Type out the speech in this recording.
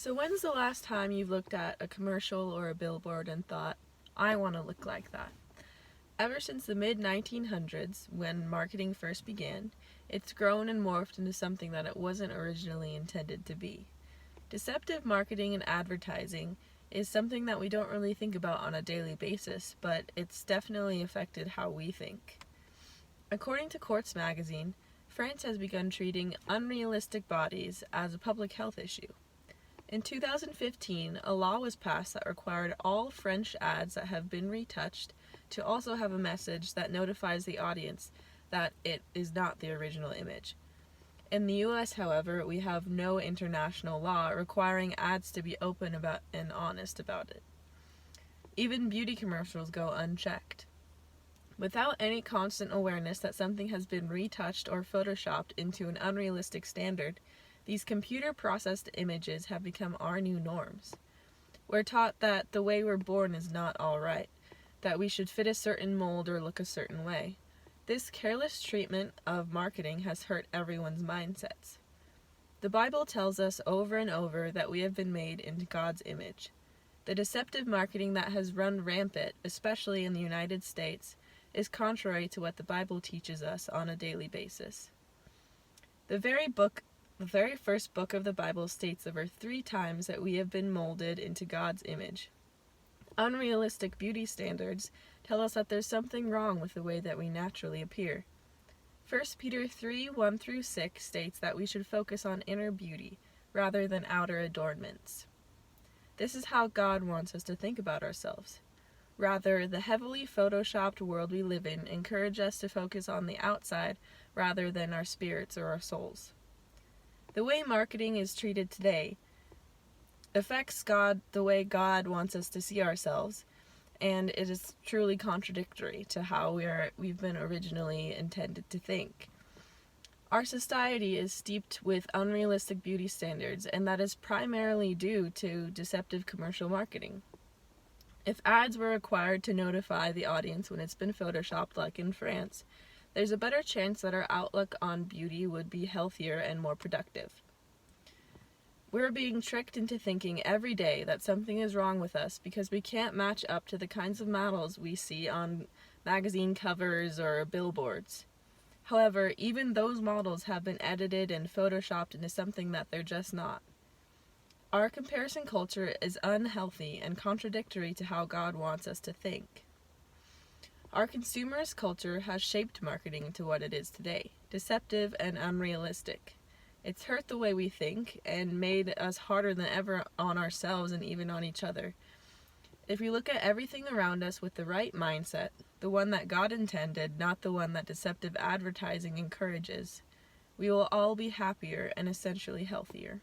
So when's the last time you've looked at a commercial or a billboard and thought, I want to look like that? Ever since the mid-1900s, when marketing first began, it's grown and morphed into something that it wasn't originally intended to be. Deceptive marketing and advertising is something that we don't really think about on a daily basis, but it's definitely affected how we think. According to Quartz magazine, France has begun treating unrealistic bodies as a public health issue. In 2015, a law was passed that required all French ads that have been retouched to also have a message that notifies the audience that it is not the original image. In the US, however, we have no international law requiring ads to be open about and honest about it. Even beauty commercials go unchecked. Without any constant awareness that something has been retouched or photoshopped into an unrealistic standard, these computer-processed images have become our new norms. We're taught that the way we're born is not all right, that we should fit a certain mold or look a certain way. This careless treatment of marketing has hurt everyone's mindsets. The Bible tells us over and over that we have been made in God's image. The deceptive marketing that has run rampant, especially in the United States, is contrary to what the Bible teaches us on a daily basis. The very first book of the Bible states over 3 times that we have been molded into God's image. Unrealistic beauty standards tell us that there's something wrong with the way that we naturally appear. 1 Peter 3:1-6 states that we should focus on inner beauty rather than outer adornments. This is how God wants us to think about ourselves. Rather, the heavily photoshopped world we live in encourages us to focus on the outside rather than our spirits or our souls. The way marketing is treated today affects the way God wants us to see ourselves, and it is truly contradictory to how we've been originally intended to think. Our society is steeped with unrealistic beauty standards, and that is primarily due to deceptive commercial marketing. If ads were required to notify the audience when it's been photoshopped like in France, there's a better chance that our outlook on beauty would be healthier and more productive. We're being tricked into thinking every day that something is wrong with us because we can't match up to the kinds of models we see on magazine covers or billboards. However, even those models have been edited and photoshopped into something that they're just not. Our comparison culture is unhealthy and contradictory to how God wants us to think. Our consumerist culture has shaped marketing to what it is today, deceptive and unrealistic. It's hurt the way we think and made us harder than ever on ourselves and even on each other. If we look at everything around us with the right mindset, the one that God intended, not the one that deceptive advertising encourages, we will all be happier and essentially healthier.